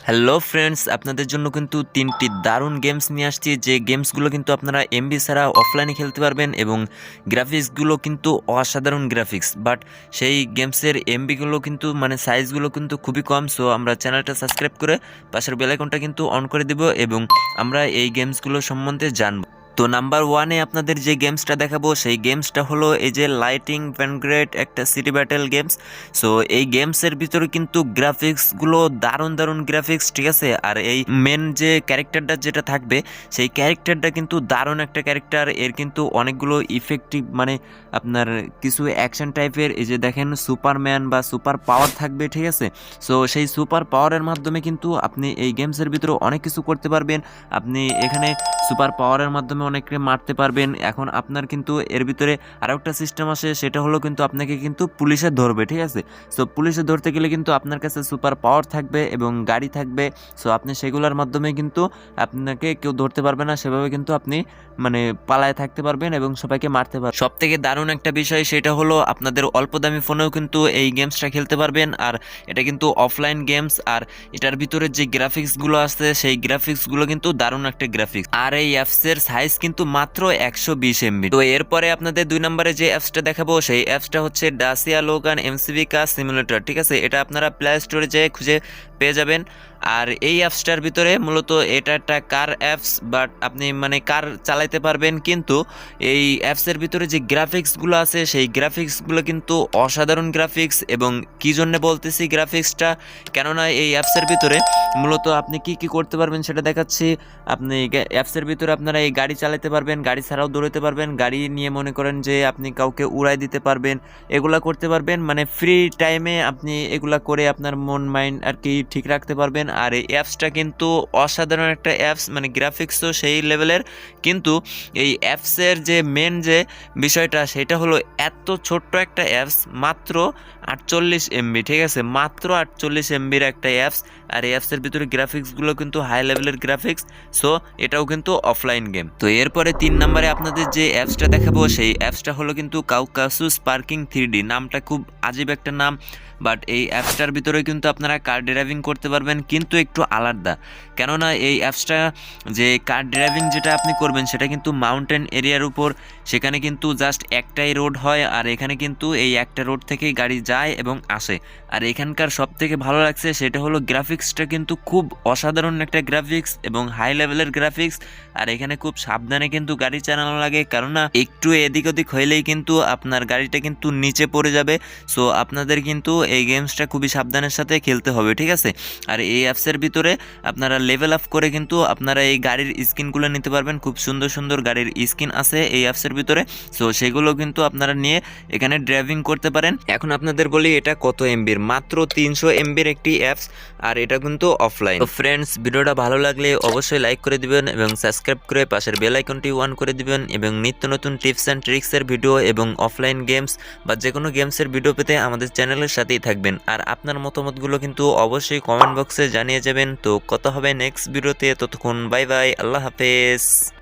Hello friends, আপনাদের জন্য কিন্তু তিনটি দারুণ গেমস নিয়ে আসছি, যে গেমসগুলো কিন্তু আপনারা এমবি ছাড়া অফলাইনে খেলতে পারবেন এবং গ্রাফিক্সগুলো কিন্তু অসাধারণ গ্রাফিক্স। বাট সেই গেমসের এমবিগুলো কিন্তু সাইজগুলো কিন্তু খুবই কম। সো আমরা চ্যানেলটা সাবস্ক্রাইব করে পাশের বেল আইকনটা কিন্তু অন করে দেব এবং আমরা এই গেমসগুলো সম্বন্ধে জানব। তো নাম্বার ওয়ানে আপনাদের যে গেমসটা দেখাবো সেই গেমসটা হলো এই যে লাইটিং ভ্যানগ্রেড, একটা সিটি ব্যাটেল গেমস। সো এই গেমসের ভিতরে কিন্তু গ্রাফিক্সগুলো দারুণ দারুণ গ্রাফিক্স, ঠিক আছে। আর এই মেন যে ক্যারেক্টারটা যেটা থাকবে সেই ক্যারেক্টারটা কিন্তু দারুণ একটা ক্যারেক্টার। এর কিন্তু অনেকগুলো ইফেক্টিভ আপনার কিছু অ্যাকশন টাইপের, এই যে দেখেন সুপারম্যান বা সুপার পাওয়ার থাকবে, ঠিক আছে। সো সেই সুপার পাওয়ারের মাধ্যমে কিন্তু আপনি এই গেমসের ভিতরে অনেক কিছু করতে পারবেন। আপনি এখানে সুপার পাওয়ারের মাধ্যমে অনেককে মারতে পারবেন। এখন আপনার কিন্তু এর ভিতরে আরও একটা সিস্টেম আসে, সেটা হলো কিন্তু আপনাকে কিন্তু পুলিশে ধরবে, ঠিক আছে। সো পুলিশে ধরতে গেলে কিন্তু আপনার কাছে সুপার পাওয়ার থাকবে এবং গাড়ি থাকবে। সো আপনি সেগুলোর মাধ্যমে কিন্তু আপনাকে কেউ ধরতে পারবে না, সেভাবে কিন্তু আপনি পালায় থাকতে পারবেন এবং সবাইকে মারতে পারবেন। সব থেকে দারুণ একটা বিষয় সেটা হলো আপনাদের অল্প দামি ফোনেও কিন্তু এই গেমসটা খেলতে পারবেন। আর এটা কিন্তু অফলাইন গেমস, আর এটার ভিতরে যে গ্রাফিক্সগুলো আছে সেই গ্রাফিক্সগুলো কিন্তু দারুণ একটা গ্রাফিক্স। আর এই অ্যাপসের সাইজ কিন্তু মাত্র 120 MB। তো এরপরে আপনাদের 2 নম্বরে যে অ্যাপসটা দেখাবো সেই অ্যাপসটা হচ্ছে ডাসিয়া লোগান এমসিবি কার সিমুলেটর, ঠিক আছে। এটা আপনারা প্লে স্টোরে যেয়ে খুঁজে পেয়ে যাবেন। আর এই অ্যাপসটার ভিতরে মূলত এটা একটা কার অ্যাপস, বাট আপনি কার চালাইতে পারবেন। কিন্তু এই অ্যাপসের ভিতরে যে গ্রাফিক্সগুলো আছে সেই গ্রাফিক্সগুলো কিন্তু অসাধারণ গ্রাফিক্স। এবং কী জন্য বলতেছি গ্রাফিক্সটা, কেননা এই অ্যাপসের ভিতরে মূলত আপনি কি কি করতে পারবেন সেটা দেখাচ্ছি। আপনি অ্যাপসের ভিতরে আপনারা এই গাড়ি চালাতে পারবেন, গাড়ি ছাড়াও দৌড়াতে পারবেন, গাড়ি নিয়ে মনে করেন যে আপনি কাউকে উড়াই দিতে পারবেন, এগুলা করতে পারবেন। ফ্রি টাইমে আপনি এগুলা করে আপনার মন মাইন্ড আর কি ঠিক রাখতে পারবেন। আর এই অ্যাপসটা কিন্তু অসাধারণ একটা অ্যাপস, গ্রাফিক্সও সেই লেভেলের। কিন্তু এই অ্যাপসের যে মেন যে বিষয়টা সেটা হলো এত ছোট্ট একটা অ্যাপস, মাত্র 48 MB, ঠিক আছে। মাত্র 48 MBর একটা অ্যাপস। আর এই অ্যাপসের ভিতরে গ্রাফিক্সগুলো কিন্তু হাই লেভেলের গ্রাফিক্স। সো এটাও কিন্তু অফলাইন গেম। তো এরপরে 3 নম্বরে আপনাদের যে অ্যাপসটা দেখাবো সেই অ্যাপসটা হলো কিন্তু কাউকাসুস পার্কিং 3D। নামটা খুব আজীব একটা নাম, বাট এই অ্যাপসটার ভিতরে কিন্তু আপনারা কার ড্রাইভিং করতে পারবেন, কিন্তু একটু আলাদা। কেননা এই অ্যাপসটা যে কার ড্রাইভিং যেটা আপনি করবেন সেটা কিন্তু মাউন্টেন এরিয়ার উপর, সেখানে কিন্তু জাস্ট একটাই রোড হয়। আর এখানে কিন্তু এই একটা রোড থেকেই গাড়ি যায় এবং আসে। আর এখানকার সব থেকে ভালো লাগছে সেটা হলো গ্রাফিক্সটা কিন্তু খুব অসাধারণ একটা গ্রাফিক্স এবং হাই লেভেলের গ্রাফিক্স। আর এখানে খুব সাবধানে কিন্তু গাড়ি চালানো লাগে, কেননা একটু এদিক ওদিক হইলেই কিন্তু আপনার গাড়িটা কিন্তু নিচে পড়ে যাবে। সো আপনাদের কিন্তু এই গেমসটা খুবই সাবধানের সাথে খেলতে হবে, ঠিক আছে। আর এই অ্যাপসের ভিতরে আপনারা লেভেল আপ করে কিন্তু আপনারা এই গাড়ির স্কিনগুলো নিতে পারবেন। খুব সুন্দর সুন্দর গাড়ির স্কিন আছে এই অ্যাপসের ভিতরে। সো সেগুলো কিন্তু আপনারা নিয়ে এখানে ড্রাইভিং করতে পারেন। এখন আপনাদের বলি এটা কত এমবির, মাত্র 300 MBর একটি অ্যাপস, আর এটা কিন্তু অফলাইন। তো ফ্রেন্ডস, ভিডিওটা ভালো লাগলে অবশ্যই লাইক করে দিবেন এবং সাবস্ক্রাইব করে পাশের বেল আইকনটি অন করে দিবেন। এবং নিত্য নতুন টিপস অ্যান্ড ট্রিক্সের ভিডিও এবং অফলাইন গেমস বা যে কোনো গেমসের ভিডিও পেতে আমাদের চ্যানেলের সাথেই থাকবেন। আর আপনার মতামতগুলো কিন্তু অবশ্যই কমেন্ট বক্সে জানিয়ে যাবেন। তো কথা হবে নেক্সট ভিডিওতে, ততক্ষণ বাই বাই, আল্লাহ হাফেজ।